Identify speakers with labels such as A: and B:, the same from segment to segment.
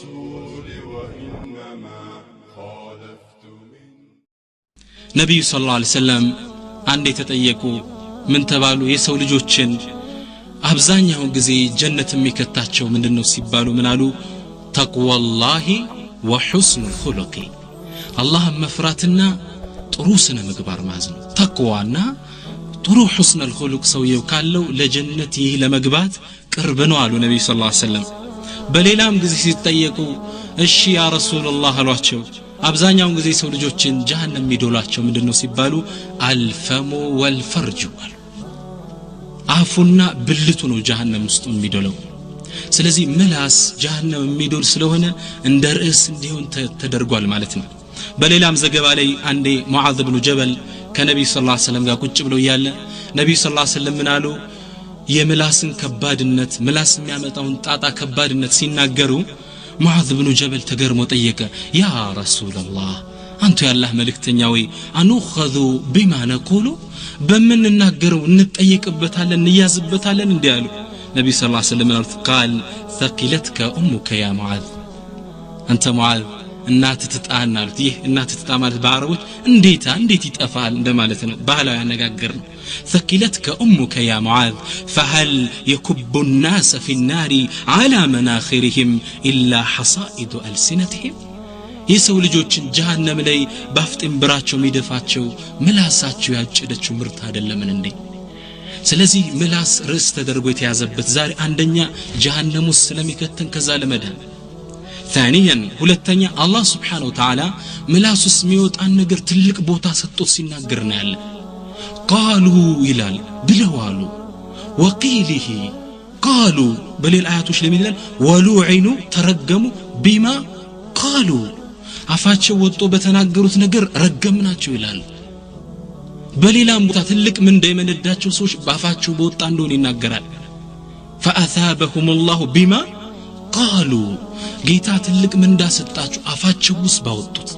A: الرسول وإنما خالفت من
B: ነብዩ ሰለላሁ ዐለይሂ ወሰለም አንዴ ተጠየቁ ምን ተባሉ የሰው ልጆችን አብዛኛው ጊዜ ጀነት የሚከታቸው ምንድነው ሲባሉ ምን አሉ ተቅዋላሂ ወሁስኑል ኹሉቂ አላህን መፍራትና ጥሩ ስነ ምግባር ማዝ ነው ተቅዋና ጥሩ ሁስኑል ኹሉቅ ሰውየው ካለው ለጀነት ይህ ለመግባት ቅርብ ነው አሉ ነብዩ ሰለላሁ ዐለይሂ ወሰለም በሌላም ጊዜ ሲጠየቁ እሺ ያ ረሱላህ አሏቸው አብዛኛው ጊዜ ሰው ልጆችን ጀሃነም የሚዶላቸው ምንድነው ሲባሉ አልፈሙ ወልፈርጁ አሉ አፉና ብልቱ ነው ጀሃነም ውስጥ የሚዶለው ስለዚህ ምላስ ጀሃነም የሚዶል ስለሆነ እንደ ርዕስ እንዲሆን ተደርጓል ማለት ነው በሌላም ዘገባ ላይ አንዴ ሙዓዝ ኢብኑ ጀበል ከነብዩ ሰለላሁ ዐለይሂ ወሰለም ጋር ቁጭ ብለው ያለ ነብዩ ሰለላሁ ዐለይሂ ወሰለም ምን አሉ የምላስን ከባድነት ምላስ የሚያመጣውን ጣጣ ከባድነት ሲናገሩ ሙዓዝ ኢብኑ ጀበል ተገርሞ ጠየቀ ያ ረሱላህ አንተ ያላህ መልእክተኛ ወይ አንኹዙ بما نقول በመንናገረው እንጠየቅበታለን እንያዝበታለን እንዲያሉ ነብዩ ሰለላሁ ዐለይሂ ወሰለም قال ثقلتك امك يا معاذ አንተ ሙዓዝ እናት ትጣና አሉት ይህ እናት ትጣ ማለት በአረቦች እንዴት ይጠፋል እንደማለት ነው ባህላዊ አነጋገር ነው ثقلتك امك يا معاذ فهل يكب الناس في النار على مناخرهم الا حصائد السنتهم የሰው ልጆችን ጀሃነም ላይ ባፍጥንብራቸው ሚደፋቸው ምላሳቸው ያጨደችው ምርት አይደለምን እንዴ ስለዚህ ምላስ ርዕስ ተደርጎ የተያዘበት ዛሬ አንደኛ ጀሃነም ውስጥ ስለሚከተን ከዛ ለመዳን ثانيا ሁለተኛ አላህ Subhanahu Wa Ta'ala ምላስ ውስጥ የሚወጣን ነገር ትልቅ ቦታ ሰጥቶት ሲናገር ነው ያለ قالوا ይላል ብለዋሉ ወቂሊሂ قالوا በሌላ አያቶች ለምን ይላል ወሉዒኑ ተረገሙ بما قالوا አፋቸው ወጥቶ በተናገሩት ነገር ረገምናቸው ይላል በሌላም ቦታ ትልቅ ምን እንደመነዳቸው ሰዎች ባፋቸው በወጣ እንደሆነ ይናገራል فأثابهم الله بما قالوا ጌታ ትልቅ ምን እንዳሰጣቸው አፋቸው ውስጥ ባወጡት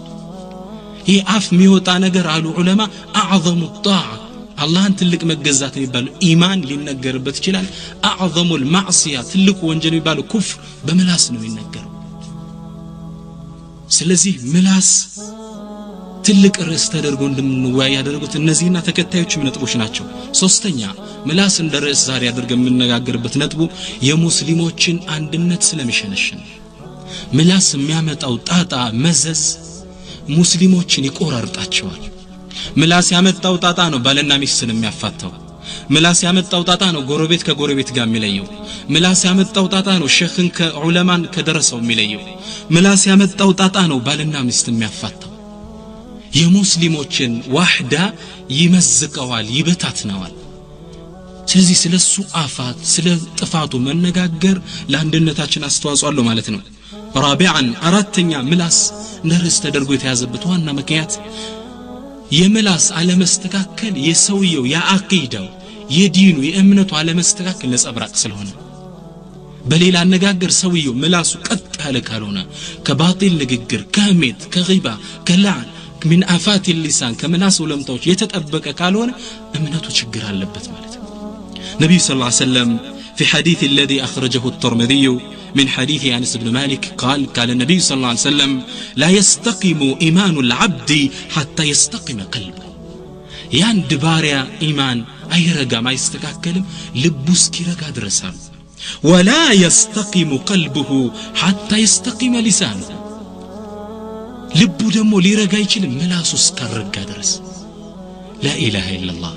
B: ይሄ አፍ የሚወጣ ነገር አሉ ዑለማ اعظم الطاعه አላህን ትልቅ መገዛት የሚባለው ኢማን ሊነገርበት ይችላል اعظم المعصيه ትልቁ ወንጀል የሚባለው ኩፍር በምላስ ነው የሚነገረው ስለዚህ ምላስ ትልቅ ርዕስ ተደርጎ እንደምንወያይ ያደረጉት እነዚህና ተከታዮች ነጥቦች ናቸው ሶስተኛ ምላስ እንደ ርዕስ ዛሬ አድርገን የምንነጋገርበት ነጥቡ የሙስሊሞችን አንድነት ስለሚሸነሽን ምላስ የሚያመጣው ጣጣ መዘዝ ሙስሊሞችን ይቆራርጣቸዋል ምላስ ያመጣው ጣጣ ነው ባልና ሚስትን የሚያፋታው ምላስ ያመጣው ጣጣ ነው ጎረቤት ከጎረቤት ጋር የሚለየው ምላስ ያመጣው ጣጣ ነው ሸኽን ከዑለማን ከደረሰው የሚለየው ምላስ ያመጣው ጣጣ ነው ባልና ሚስት የሚያፋታው የሙስሊሞችን ዋህዳ ይመዝቀዋል ይበታትነዋል ስለዚህ ስለሱ አፋት ስለ ጥፋቱ መነጋገር ለአንድነታችን አስተዋጽኦ አለው ማለት ነው رابعا አራተኛ ምላስ ነርስ ተደርጎ የተያዘበት ዋና ምክንያት የምላስ አለመስተካከል የሰውየው ያአቂዳው የዲኑ የእምነቱ አለመስተካከል ነጸብራቅ ስለሆነ በሌላ አነጋገር ሰውየው ምላሱ ቀጥ ያለ ካልሆነ ከባጢል ንግግር ከህሜት ከጊባ ከላን من آفات اللسان كمناس ولمتوች የተጠበቀ ካልሆነ እምነቱ ችግር አለበት ማለት ነው ነብዩ ሰለላሁ ዐለይሂ ወሰለም في حديث الذي أخرجه الترمذي من حديث أنس بن مالك قال النبي صلى الله عليه وسلم لا يستقيم إيمان العبد حتى يستقيم قلبه ያንድ ባሪያ ኢማን አይረጋ ማይስተካከልም ልቡ እስኪረጋ ድረስ ولا يستقيم قلبه حتى يستقيم لسانه ልቡ ደግሞ ሊረጋ ይችላል ምላሱ እስከረጋ ድረስ لا اله الا الله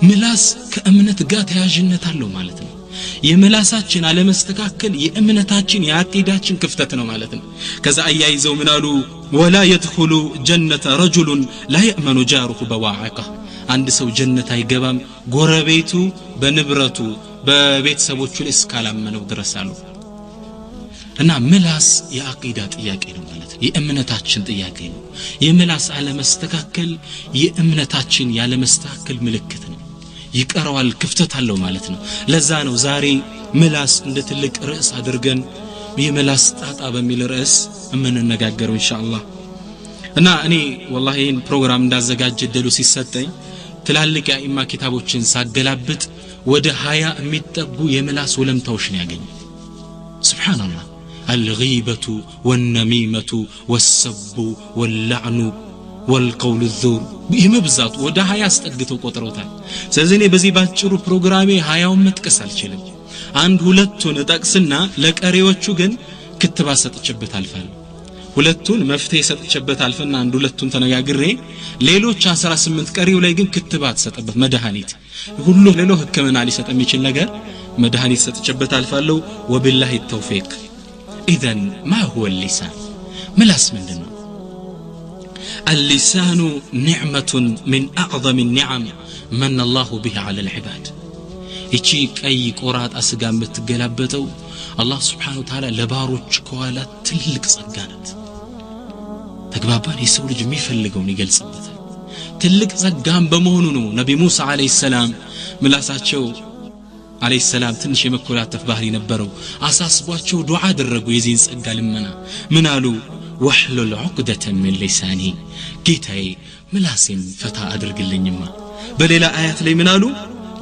B: ምላስ ከእምነት ጋር ተያያዥነት አለው ማለት ነው የምላሳችን አለመስተካከል የእምነታችን የአቂዳችን ክፍተት ነው ማለት ነው ከዛ አያይዘው ምን አሉ ولا يدخل جنة رجل لا يأمن جاره بواعقه አንድ ሰው ጀነት አይገባም ጎረቤቱ በንብረቱ በቤተሰቦቹ ላይ እስካላመነው ድረስ አሉ እና ምላስ የአቂዳ ጥያቄ ነው ማለት ነው የእምነታችን ጥያቄ ነው የምላስ አለመስተካከል የእምነታችን ያለመስተካከል ምልክት ነው ይቀርዋል ክፍተት አለው ማለት ነው ለዛ ነው ዛሬ ምላስ እንደ ትልቅ ርዕስ አድርገን የምላስ ጣጣ በሚል ርዕስ እንነጋገረው ኢንሻአላህ እና እኔ والله ይሄን ፕሮግራም እንዳዘጋጀ ደሉ ሲሰጠኝ ትላልቅ የኢማ ኪታቦችን ሳገላብጥ ወደ 20 የሚጠጉ የምላስ ወለምታዎች ነው ያገኘ ሱብሃንአላህ الغيبة والنميمة والسب واللعن والقول الذور بمبزات ودا هيا استقتو ቆጥሮታል ስለዚህ እኔ በዚህ ባጭሩ ፕሮግራሜ 20 መጥቀስ አልችልም አንድ ሁለቱን ጠቅስና ለቀሪዎቹ ግን ክትባት ሰጥቼበት አልፋለሁ ሁለቱን መፍትሄ ሰጥቼበት አልፈና አንድ ሁለቱን ተነጋግሬ ሌሎች 18 ቀሪው ላይ ግን ክትባት ሰጥበት መድኃኒት ሁሉ ሌሎ ህክምና ሊሰጥ የሚችል ነገር መድኃኒት ሰጥቼበት አልፋለሁ ወቢላሂ ተውፊቅ اذا ما هو اللسان ملاس ምንድነው اللسان نعمة من أعظم النعم من الله بها على العباد يجي أي قرات أسقام بتقلبتو الله سبحانه وتعالى لباروج كوالات تلك صقانت تقبابان يسول جمي فلقون يقل صبتا تلك صقام بمهنونو نبي موسى عليه السلام ملاساتشو عليه السلام تنشي مكولات تفباهري نبرو أساسبواتشو دعاء درقو يزين صقال منا منالو واحلل عقدة من لساني جيتاي ملاسين فتا أدرق اللينيما بل آيات لي منالو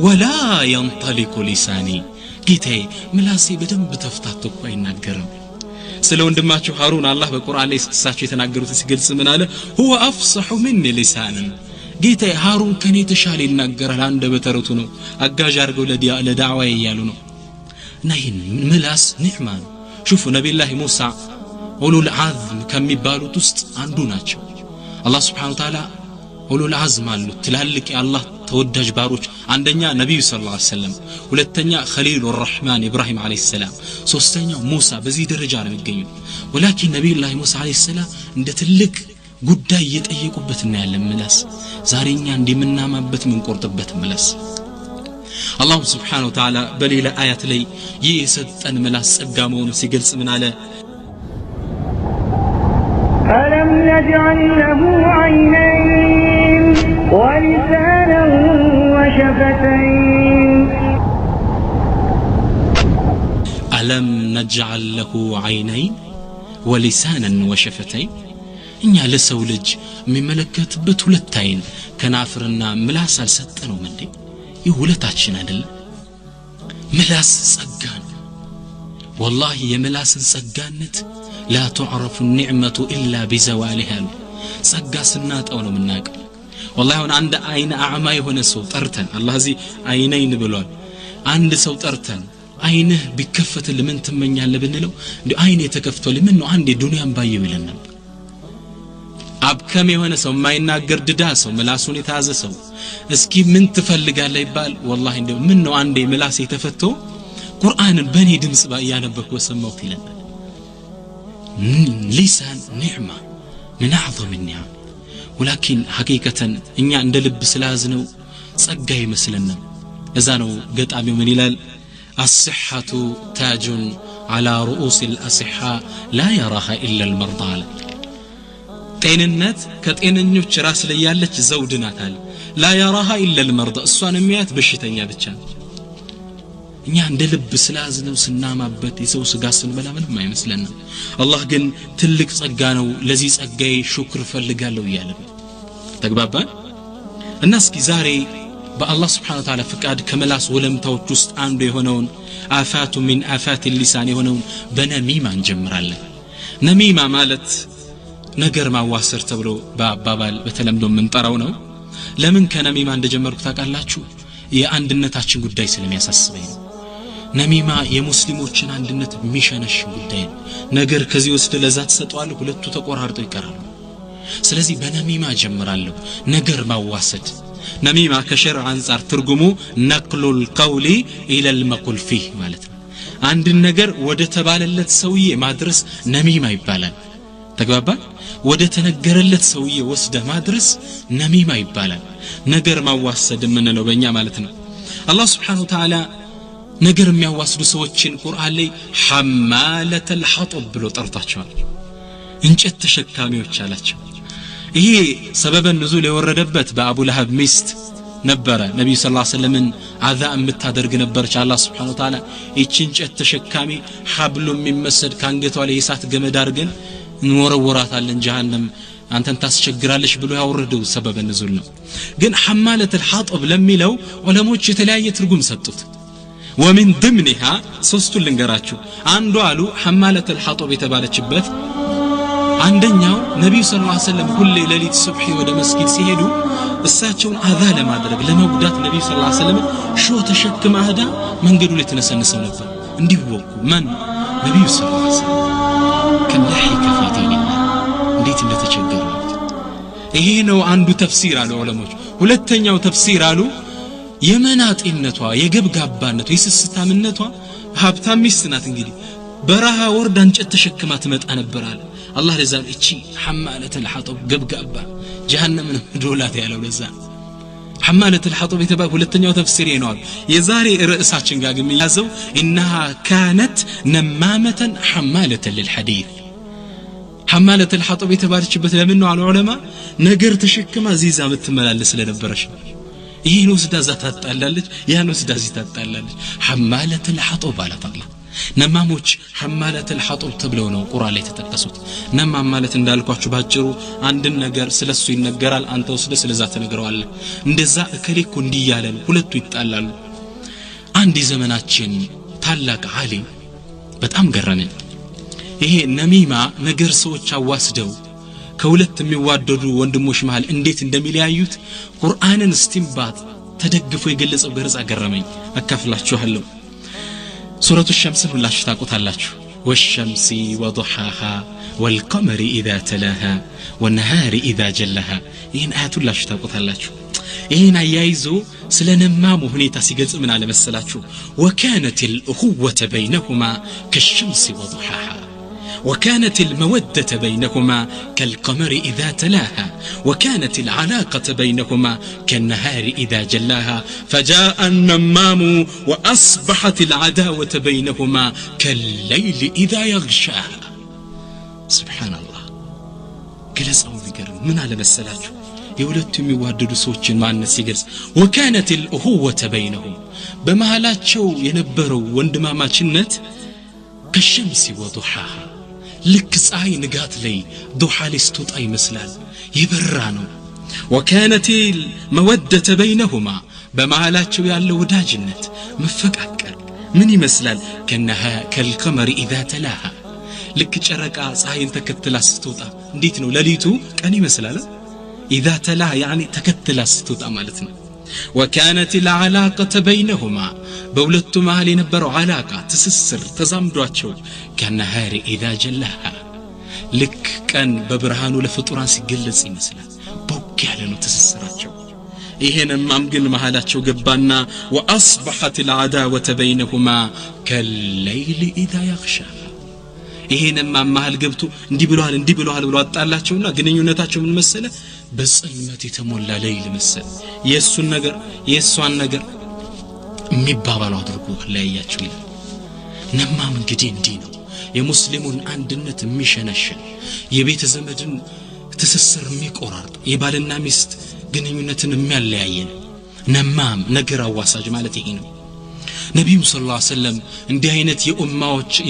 B: ولا ينطلق لساني جيتاي ملاسي بدم بتفتاتك وين نقرم سلون دماتشو هارون الله بالقرآن ليس ساتشي تنقروا تسقلس مناله هو أفصح مني لسانا جيتاي هارون كان يتشالي النقر العند بترتنو أقاجار قول لدعوة يالونو ناين ملاس نعمان شوفوا نبي الله موسى أولو العزم كم يبالو تست عندوناتشو الله سبحانه وتعالى أولو العزم قالوا تلالك يا الله تودج باروج عندنا نبي صلى الله عليه وسلم ولتنيا خليل الرحمن إبراهيم عليه السلام سوستنيا موسى بزيد الرجال متقيم ولكن نبي الله موسى عليه السلام ندتلك قداي يتأيقوا بتنا ملاس زارينيا عندي منا ما بت من قرطبة ملاس الله سبحانه وتعالى بل إلى آيات لي يسد أن ملاس أقامون سيقلس من على
C: ألم نجعل له عينين ولسانا وشفتين
B: ألم نجعل له عينين ولسانا وشفتين إنيا لسولج من ملكة بتولتين كنافرنا ملاس الستن ومندي يولتاتشنا دل ملاس سقان والله يا ملاس سقانت لا تعرف النعمة إلا بزوالها سقا سنات أو مناك والله هون عند عين أعمى هنا صوت أرتن الله زي عينين بلون عند صوت أرتن عينه بكفة اللي من تمني على بنلو دي عيني تكفته اللي منه عندي دنيا مبايو لنا أبكمي هنا سو ما يناقر دداسو ملاسوني تازسو اسكي من تفلق على يبال والله منه عندي ملاسي تفتو قرآن بني دمس بقى يانبك وسموك لنا لسان نعمة من أعظم النعم ولكن حقيقة إني عند لب سلازنو صقاي مثلنا إذانو قد أبي من إلال الصحة تاج على رؤوس الأصحاء لا يراها إلا المرضى ጤንነት ከጤነኞች ራስ ላይ ያለች ዘውድ ናት አለ لا يراها إلا المرضى እሷን የሚያት በሽተኛ ብቻ እኛ እንደ ልብ ስላዝነው ስናማበት የሰው ስጋ ስንበላ ምንም አይመስለንም አላህ ግን ትልቅ ጸጋ ነው ለዚህ ጸጋዬ ሹክር ፈልጋለሁ ይያለ ተግባባን እና እስኪ ዛሬ በአላህ Subhanahu Wa Ta'ala ፍቃድ ከመላስ ወለምታዎች ውስጥ አንዱ የሆነውን አፋቱ من آفات اللسان የሆነውን በነሚማ እንጀምራለን ነሚማ ማለት ነገር ማዋሰር ተብሎ በአባባል በተለምዶ ምንጠራው ነው ለምን ከነሚማ እንደጀመርኩ ታውቃላችሁ የአንድነታችን ጉዳይ ስለሚያሳስበኝ ነው ነሚማ የሙስሊሞችን አንድነት ሚሸነሽ ጉዳይ ነው ነገር ከዚህ ውስጥ ለዛ ተሰጧል ሁለቱ ተቆራርጠው ይቀራሉ ስለዚህ በነሚማ ጀምራለሁ ነገር ማዋሰድ ነሚማ ከሸርዕ አንፃር ትርጉሙ ነቅሉል ቀውሊ ኢለል መቁል ፊህ ማለት ነው አንድ ነገር ወደ ተባለለት ሰውዬ ማድረስ ነሚማ ይባላል ተግባባ ወደ ተነገረለት ሰውዬ ወስደ ማድረስ ነሚማ ይባላል ነገር ማዋሰድ ምንለው በእኛ ማለት ነው አላህ Subhanahu Wa Ta'ala ነገር የሚያዋስዱ ሰዎችን ቁርአን ላይ ሐማለተል ሐጠብ ብሎ ጠርቷቸዋል እንጨት ተሸካሚዎች አላቸው ይሄ ሰበበ ንዙል የወረደበት በአቡ ለሀብ ሚስት ነበረ ነብዩ ሰለላሁ ዐለይሂ ወሰለም አዛ የምታደርግ ነበርች አላህ Subhanahu Wa Ta'ala እቺን እንጨት ተሸካሚ ሐብሉ የሚመስል ካንገቷ ላይ የሳት ገመድ አድርገን እንወረወራታለን ጀሃነም አንተን ታስቸግራለሽ ብሎ ያወረደው ሰበበ ንዙል ነው ግን ሐማለተል ሐጠብ ለሚለው ዑለሞች የተለያየ ትርጉም ሰጡት ومن ضمنها ሶስቱን ልንገራችሁ አንዱ አሉ ሐማለተ الحطب የተባለችበት አንደኛው ነብዩ ሰለላሁ ዐለይሂ ወሰለም ሁሌ ሌሊት ሱብሂ ወደ መስጊድ ሲሄዱ እሳቸውን አዛ ለማድረግ ለመጉዳት ነብዩ ሰለላሁ ዐለይሂ ወሰለም ሾህ ተሸክማ ሄዳ መንገዱ ላይ ተነሰነሰው ነበር እንዲወቁ ማን ነብዩ ሰለላሁ ዐለይሂ ወሰለም ከለሂከ في دين الله እንዴት እንደተቸገሩ ይሄ ነው አንዱ ተፍሲር አሉ ዑለሞች ሁለተኛው ተፍሲር አሉ የመናጢነቷ የገብጋባነቷ የስስታምነቷ ሀብታም ሚስት ናት እንግዲህ በረሃ ወርዳ እንጨት ተሸክማ ትመጣ ነበር አለ አላህ ለዛ እቺ ሐማለተ الحطب ገብጋባ ጀሃነም ዶላት ያለው ለዛ ሐማለተ الحطب የተባለ ሁለተኛው ተፍሲር ነው የዛሬ ርዕሳችን ጋር ግን ያዘው انها كانت نمامه حماله للحديث ሐማለተ الحطب የተባለችበት ለምን ነው አሉ ዑለማ ነገር ተሸክማ ዚዛ ምትመላለስ ስለነበረች ይሄን ወስዳ ታጣላለች ያን ወስዳ ታጣላለች ሐማለተ الحطب አላት አላህ ነማሞች ሐማለተ الحطب ተብለው ነው ቁርአን ላይ ተጠቀሱት ነማም ማለት እንዳልኳችሁ ባጭሩ አንድን ነገር ስለሱ ይነገራል አንተ ወስደ ስለዛ ተነግረዋለህ እንደዛ እከሌኩ እንዲያለን ሁለቱ ይጣላሉ አንድ ዘመናችን ታላቅ ዓሊም በጣም ገረመኝ ይሄ ነሚማ ነገር ሰዎች አዋስደው ከሁለት የሚዋደዱ ወንድሞች መሃል እንዴት እንደሚለያዩት ቁርአንን እስቲንባጥ ተደግፎ የገለጸው ገርጻ ገረመኝ አካፍላችኋለሁ ሱረቱ الشمس ሁላችሁ ታውቁታላችሁ والشمس وضحاها والقمر اذا تلاها والنهار اذا جلاها ይሄን አያት ሁላችሁ ታውቁታላችሁ ይሄን አያይዞ ስለነማሙ ሁኔታ ሲገልጽ ምን አለ መሰላችሁ وكانت الاخوه بينهما كالشمس وضحاها وكانت المودة بينهما كالقمر إذا تلاها وكانت العلاقة بينهما كالنهار إذا جلاها فجاء النمام وأصبحت العداوة بينهما كالليل إذا يغشاها سبحان الله جلس أو ذكر من على مسلاته يولدتم يواددوا سوتشن مع الناس يجلس وكانت الأخوة بينهم بمهالات شو ينبروا وندما ما شنت كالشمس وضحاها ልክ ፀሐይ ንጋት ላይ ዱሃ ላይ ስትወጣ ይመስላል ይበራ ነው وكانت المودة بينهما በመሃላቸው ያለው ወዳጅነት መፈቃቀር ምን ይመስላል ከነها كالقمر اذا تلاها ልክ ጨረቃ ፀሐይን ተከትላ ስትወጣ እንዴት ነው ለሊቱ ቀን ይመስላል اذا تلاها يعني ተከትላ ስትወጣ ማለት ነው وكانت العلاقة بينهما በሁለቱ መሃል የነበረው علاقة ትስስር ተዛምዷቸው كالنهار إذا جلاها ልክ ቀን በብርሃኑ ለፍጡራን ሲገለጽ ይመስላል ቦግ ያለ ነው ትስስራቸው ይሄንማም ግን መሃላቸው ገባና وأصبحت العداوة بينهما كالليل إذا يغشى ይሄንማም መሃል ገብቶ እንዲህ ብለዋል ብሎ አጣላቸውና ግንኙነታቸው ምን መሰለ በጽልመት የተሞላ ሌሊት መሰለ የሱን ነገር የሷን ነገር የሚባባሉ አድርጎ ለያያቸው ይላል ነማም እንግዲህ እንዲህ ነው የሙስሊሙን አንድነት የሚሸነሽን የቤተ ዘመድን ትስስር የሚቆራርጥ የባልና ሚስት ግንኙነትን የሚያለያየን ነማም ነገር አዋሳጅ ማለት ይሄ ነው ነብዩ ሰለላሁ ዐለይሂ ወሰለም እንዲህ አይነት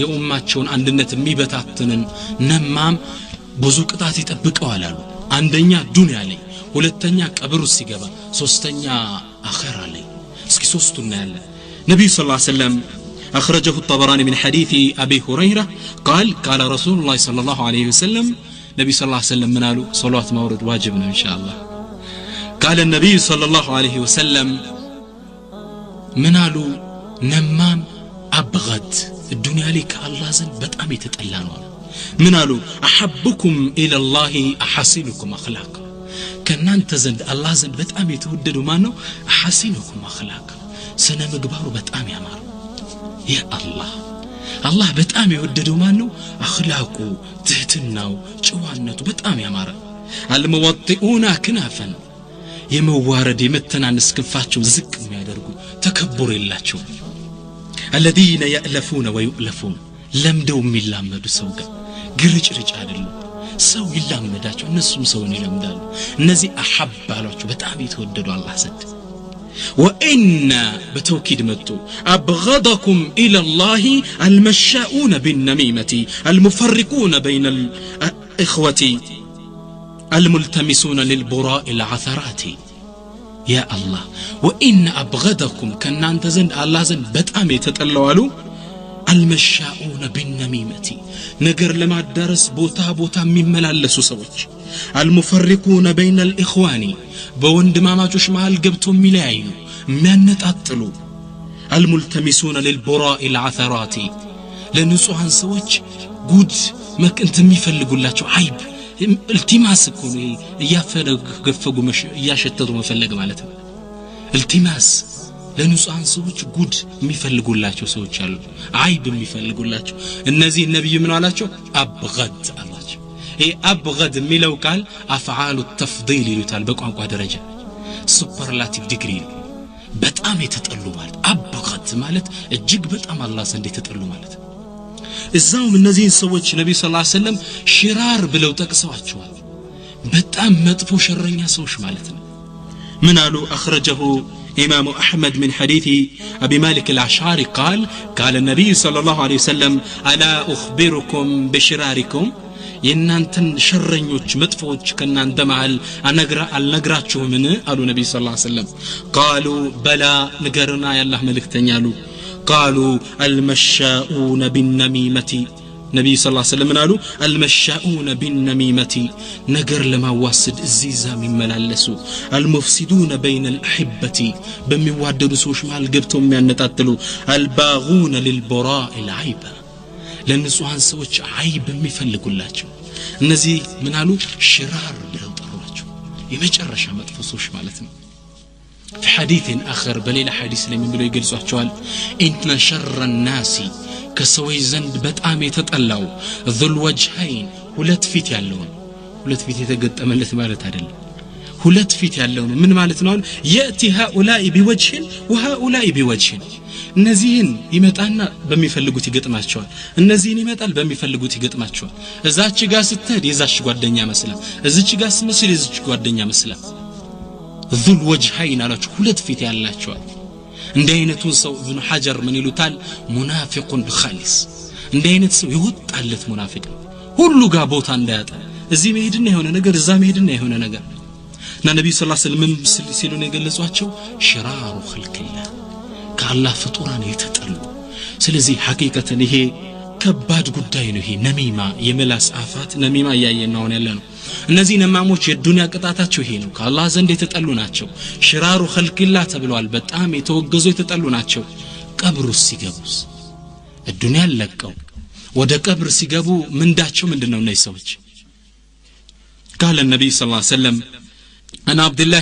B: የኡማቸውን አንድነት የሚበታተንን ነማም ብዙ ቅጣት ይጠብቀዋል አሉ አንደኛ ዱንያ ላይ ሁለተኛ ቀብሩ ሲገባ ሶስተኛ አኺራ ላይ እስኪ ሶስቱን ያለ ነብዩ ሰለላሁ ዐለይሂ ወሰለም أخرجه الطبراني من حديث أبي هريرة قال رسول الله صلى الله عليه وسلم نبي صلى الله عليه وسلم منالو صلوات مورد واجبنا إن شاء الله قال النبي صلى الله عليه وسلم منالو نمام أبغض الدنيا لك الله زن بتأمي تتألانوا منالو أحبكم إلى الله أحسنكم أخلاقا كنان تزند الله زن بتأمي توددوا مانو أحسنكم أخلاقا سنة مقبارو بتأمي أمارو يا الله በጣም የወደደው ማን ነው አኽላቁ ትህትናው ጨዋነቱ በጣም ያማረ አልመወጥኡና ክናፈን የመዋረድ የመተናነስ ክንፋቸው ዝቅ የሚያደርጉ ተከብር የላቸው الذين يألفون ويؤلفون ለምደው የሚላመዱ ሰው ጋር ግርጭርጭ አይደለም ሰው ይላመዳቸው እነሱም ሰውን ይለምዳሉ እነዚህ አሐባላቸው በጣም የተወደዱ አላህ ዘንድ وإن بتوكيد متو أبغضكم إلى الله المشاؤون بالنميمة المفرقون بين الإخوة الملتمسون للبراء العثرات ያ አላህ ወኢነ አብገደኩም ከናንተ ዘንድ አላህ ዘንድ በጣም የተጠላው المشاؤون بالنميمة ነገር ለማዳረስ ቦታ የሚመላለሱ ሰዎች المفرقون بين الإخوان በወንድማማቾች መሃል ገብተው የሚለያዩ የሚያነጣጥሉ الملتمسون للبراء العثرات ለንጹሃን ሰዎች ጉድ መክንት የሚፈልጉላቸው አይብ التماس እኮ ነው ያፈገፈጉ ያሸተቱ መፈለግ ማለት ነው التماس ለንጹሃን ሰዎች ጉድ የሚፈልጉላቸው ሰዎች አሉ አይብ የሚፈልጉላቸው እነዚህ ነብዩ ምን አላቸው አብገድ አላቸው ይሄ አብገድ የሚለው ቃል አፍዓሉ ተፍዲል ይሉታል በቋንቋ ደረጃ ሱፐርላቲቭ ዲግሪ በጣም የተጠሉ ማለት አብገድ ማለት እጅግ በጣም አላህ ዘንድ የተጠሉ ማለት እዛውም እነዚህ ሰዎች ነብዩ ሰለላሁ ዐለይሂ ወሰለም ሽራር ብለው ጠቅሰዋቸዋል በጣም መጥፎ ሸረኛ ሰዎች ማለት ነው ምን አሉ አخرجه إمام أحمد من حديث أبي مالك الأشعري قال النبي صلى الله عليه وسلم ألا أخبركم بشراركم ينانتن شرنيوش مدفوش كنان دمعل النقراتشو من قالوا النبي صلى الله عليه وسلم قالوا بلا نقرنا يا الله ملك تنيالو قالوا المشاؤون بالنميمة نبي صلى الله عليه وسلم قالوا المشاؤون بالنميمة نجر لما واسد الزيزا من ملالسو المفسدون بين الأحبة بموادد سوش مع القبتهم من نتاتلو الباغون للبراء العيبة لأن سوهان سوش عيب مفلقوا اللاتشو النزي من قالوا شرار بلو طرواتشو يمجر شامت فسوش مالتنا في حديث آخر بليل حديث لمن بلو يقل سوحشوال إن شر الناس كسوي زند بتعام يتطلعو ذو الوجهين ሁለት ፊት ያለውን ሁለት ፊት የተገጠመለት ማለት አይደለም ሁለት ፊት ያለውን ምን ማለት ነው ياتي هؤلاء بوجه وهؤلاء بوجه እነዚህን ይመጣና በሚፈልጉት ይገጥማቸዋል እነዚህን ይመጣል በሚፈልጉት ይገጥማቸዋል እዛች ጋር ስትሄድ የዛች ጓደኛ መስለም እዚች ጋር ስመስል የዚች ጓደኛ መስለም ذو الوجهين አላችሁ ሁለት ፊት ያላቸዋል እንደ አይነቱን ሰው ኢብኑ ሐጀር ምን ይሉታል ሙናፊቁን ኻሊስ እንደ አይነት ሰው ይወጣለት ሙናፊቅ ሁሉ ጋር ቦታ እንዳያጣ እዚህ መሄድና የሆነ ነገር እዛ መሄድና የሆነ ነገር እና ነብዩ ሰለላሁ ዐለይሂ ወሰለም ሲሉ ነው የገለጿቸው ሽራሩ ኸልቅላህ ከአላህ ፍጡራን የተጠሉ ስለዚህ ሐቂቀተን ይሄ ከባድ ጉዳይ ነው ይሄ ነሚማ የመላስ አፋት ነሚማ ያየናው ያለነው እነዚህ ነማሞች የዱንያ ቅጣታቸው ይሄ ነው ከአላህ ዘንድ የተጠሉ ናቸው ሽራሩ ኸልቅላህ ተብለዋል በጣም የተወገዙ የተጠሉ ናቸው ቀብሩስ ሲገቡስ الدنيا ለቀው ወደ ቀብር ሲገቡ ምንዳቸው ምንድነው እነዚህ ሰዎች قال النبي صلى الله عليه وسلم انا عبد الله